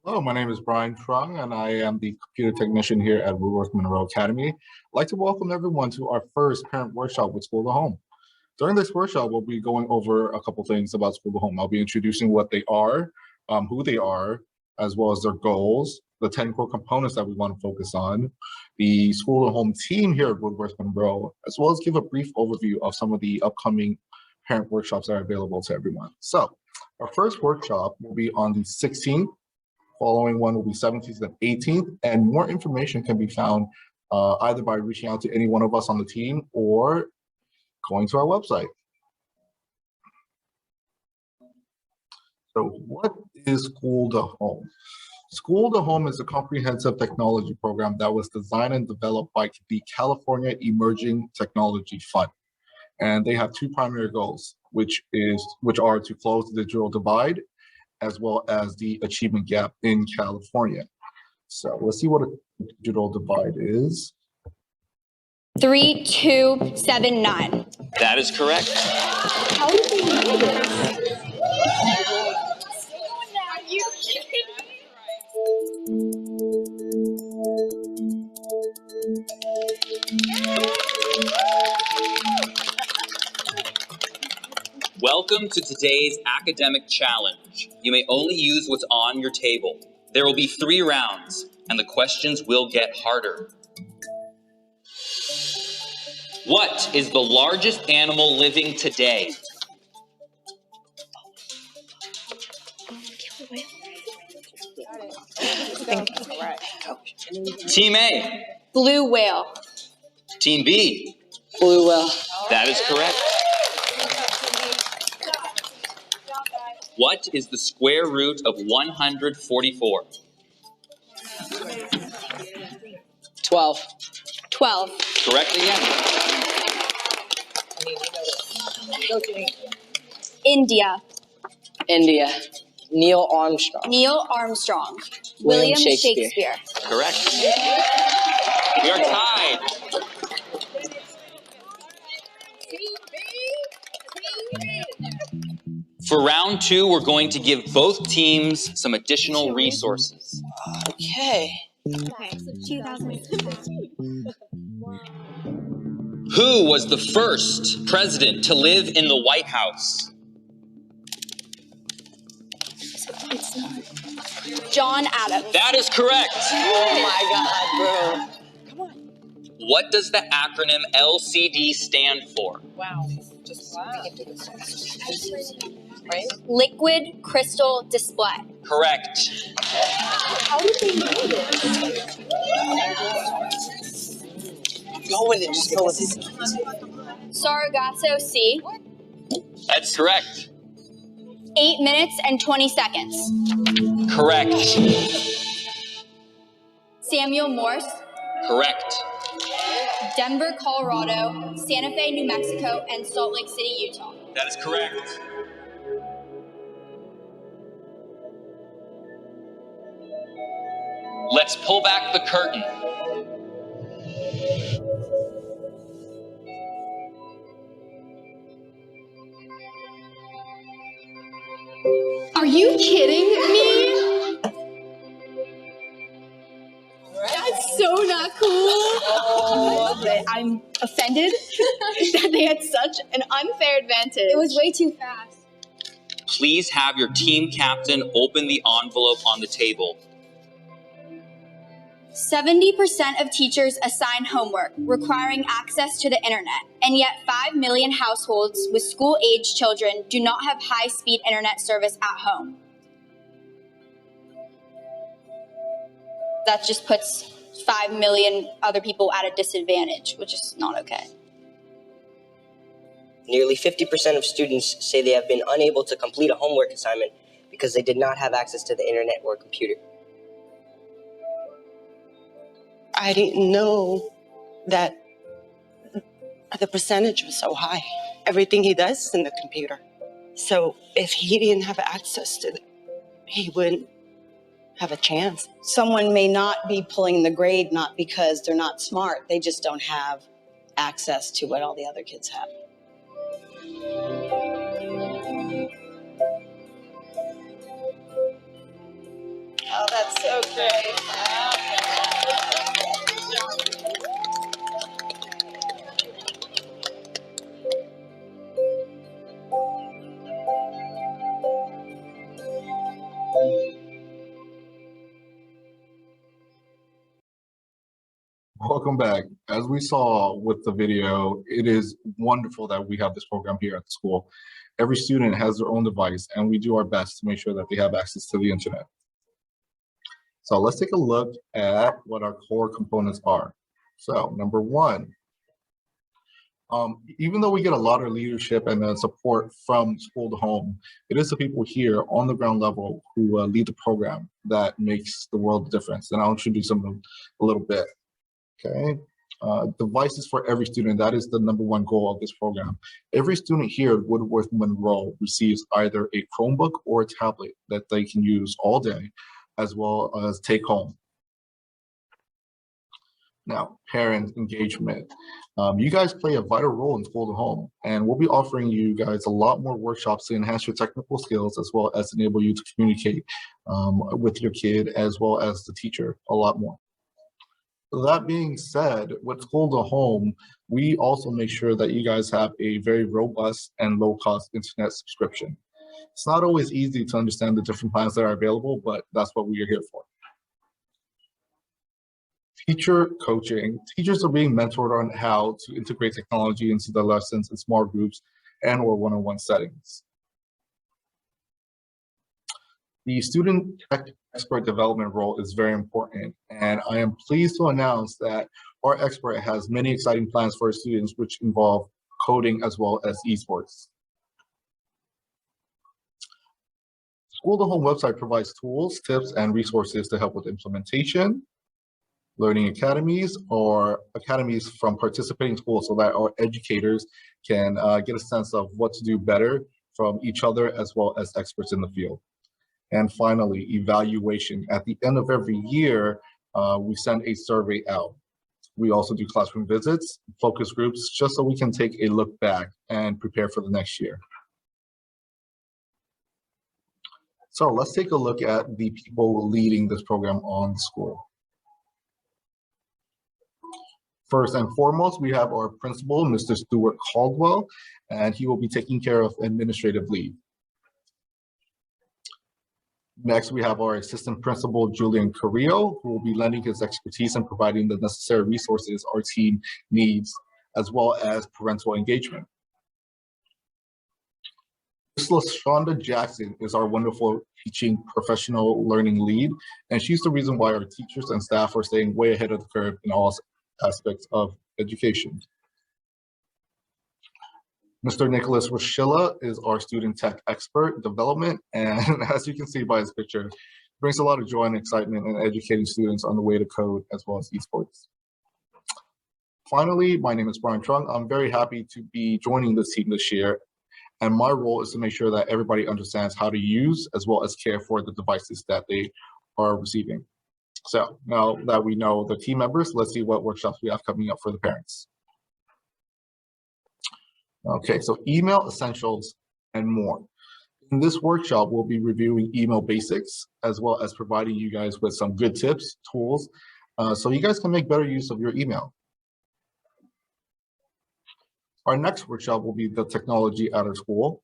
Hello, my name is Brian Trung, and I am the computer technician here at Woodworth-Monroe Academy. I'd like to welcome everyone to our first parent workshop with School2Home. During this workshop, we'll be going over a couple things about School2Home. I'll be introducing what they are, who they are, as well as their goals, the 10 core components that we want to focus on, the School2Home team here at Woodworth-Monroe, as well as give a brief overview of some of the upcoming parent workshops that are available to everyone. So our first workshop will be on the 16th. Following one will be 17th and 18th, and more information can be found either by reaching out to any one of us on the team or going to our website. So what is School2Home? School2Home is a comprehensive technology program that was designed and developed by the California Emerging Technology Fund. And they have two primary goals, which are to close the digital divide as well as the achievement gap in California. So let's see what a digital divide is. 3279. That is correct. How did they know this? Are you kidding Welcome to today's academic challenge. You may only use what's on your table. There will be 3 rounds, and the questions will get harder. What is the largest animal living today? Team A. Blue whale. Team B. Blue whale. That is correct. What is the square root of 144? 12. 12. Correct again. India. India. Neil Armstrong. Neil Armstrong. William William Shakespeare. Shakespeare. Correct. We are tied. For round 2, we're going to give both teams some additional resources. Okay. Who was the first president to live in the White House? John Adams. That is correct. Oh my God, bro. What does the acronym LCD stand for? Wow. Just wow. Right? Liquid crystal display. Correct. How did they know this? Go with it. Just go with it. Sargasso Sea. That's correct. 8 minutes and 20 seconds. Correct. Samuel Morse. Correct. Denver, Colorado. Santa Fe, New Mexico. And Salt Lake City, Utah. That is correct. Let's pull back the curtain. Are you kidding me? That's so not cool. I'm offended that they had such an unfair advantage. It was way too fast. Please have your team captain open the envelope on the table. 70% of teachers assign homework requiring access to the internet, and yet 5 million households with school-age children do not have high-speed internet service at home. That just puts 5 million other people at a disadvantage, which is not okay. Nearly 50% of students say they have been unable to complete a homework assignment because they did not have access to the internet or computer. I didn't know that the percentage was so high. Everything he does is in the computer. So if he didn't have access to it, he wouldn't have a chance. Someone may not be pulling the grade not because they're not smart, they just don't have access to what all the other kids have. Oh, that's Welcome back. As we saw with the video, it is wonderful that we have this program here at the school. Every student has their own device, and we do our best to make sure that they have access to the internet. So let's take a look at what our core components are. So number one, even though we get a lot of leadership and support from School2Home, it is the people here on the ground level who lead the program that makes the world a difference. And I'll introduce them a little bit. Okay, devices for every student. That is the number one goal of this program. Every student here at Woodworth-Monroe receives either a Chromebook or a tablet that they can use all day, as well as take home. Now, parent engagement. You guys play a vital role in School2Home, and we'll be offering you guys a lot more workshops to enhance your technical skills, as well as enable you to communicate with your kid, as well as the teacher a lot more. That being said, with School2Home, we also make sure that you guys have a very robust and low-cost internet subscription. It's not always easy to understand the different plans that are available, but that's what we are here for. Teacher coaching. Teachers are being mentored on how to integrate technology into their lessons in small groups and/or one-on-one settings. The student tech expert development role is very important, and I am pleased to announce that our expert has many exciting plans for our students, which involve coding as well as esports. School2Home website provides tools, tips, and resources to help with implementation, learning academies, or academies from participating schools, so that our educators can get a sense of what to do better from each other, as well as experts in the field. And finally, evaluation. At the end of every year, we send a survey out. We also do classroom visits, focus groups, just so we can take a look back and prepare for the next year. So let's take a look at the people leading this program on the school. First and foremost, we have our principal, Mr. Stuart Caldwell, and he will be taking care of administrative leave. Next, we have our assistant principal, Julian Carrillo, who will be lending his expertise and providing the necessary resources our team needs, as well as parental engagement. Ms. LaShonda Jackson is our wonderful teaching professional learning lead, and she's the reason why our teachers and staff are staying way ahead of the curve in all aspects of education. Mr. Nicholas Rochilla is our student tech expert development, and as you can see by his picture, brings a lot of joy and excitement in educating students on the way to code as well as esports. Finally, my name is Brian Trung. I'm very happy to be joining this team this year, and my role is to make sure that everybody understands how to use as well as care for the devices that they are receiving. So now that we know the team members, let's see what workshops we have coming up for the parents. Okay, so email essentials and more. In this workshop, we'll be reviewing email basics, as well as providing you guys with some good tips, tools, so you guys can make better use of your email. Our next workshop will be the technology at our school.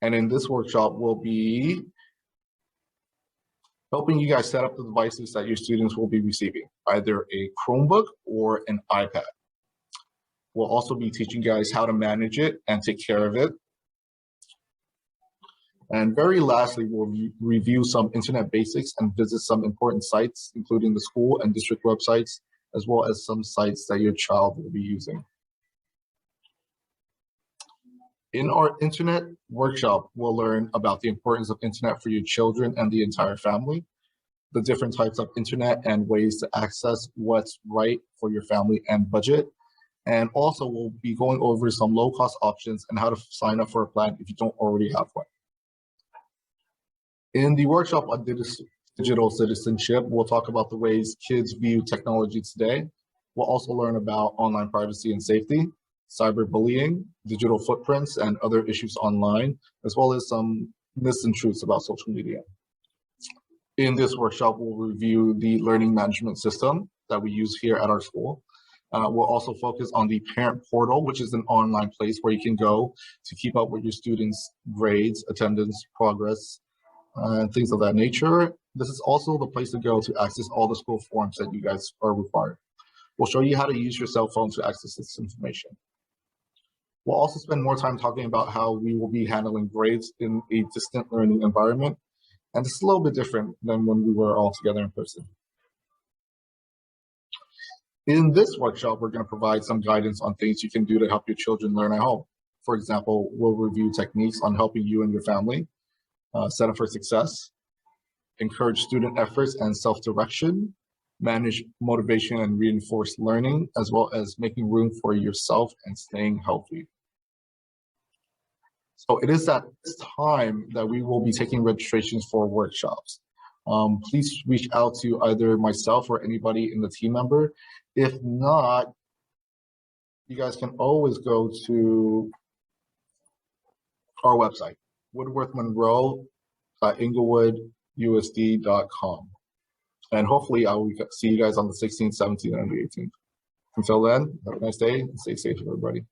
And in this workshop, we'll be helping you guys set up the devices that your students will be receiving, either a Chromebook or an iPad. We'll also be teaching you guys how to manage it and take care of it. And very lastly, we'll review some internet basics and visit some important sites, including the school and district websites, as well as some sites that your child will be using. In our internet workshop, we'll learn about the importance of internet for your children and the entire family, the different types of internet and ways to access what's right for your family and budget. And also we'll be going over some low-cost options and how to sign up for a plan if you don't already have one. In the workshop on digital citizenship, we'll talk about the ways kids view technology today. We'll also learn about online privacy and safety, cyberbullying, digital footprints, and other issues online, as well as some myths and truths about social media. In this workshop, we'll review the learning management system that we use here at our school. We'll also focus on the parent portal, which is an online place where you can go to keep up with your students' grades, attendance, progress, and things of that nature. This is also the place to go to access all the school forms that you guys are required. We'll show you how to use your cell phone to access this information. We'll also spend more time talking about how we will be handling grades in a distant learning environment. And it's a little bit different than when we were all together in person. In this workshop, we're going to provide some guidance on things you can do to help your children learn at home. For example, we'll review techniques on helping you and your family set up for success, encourage student efforts and self-direction, manage motivation and reinforce learning, as well as making room for yourself and staying healthy. So it is at this time that we will be taking registrations for workshops. Please reach out to either myself or anybody in the team member. If not, you guys can always go to our website, Woodworth-Monroe, inglewoodusd.com. And hopefully I will see you guys on the 16th, 17th, and the 18th. Until then, have a nice day and stay safe, everybody.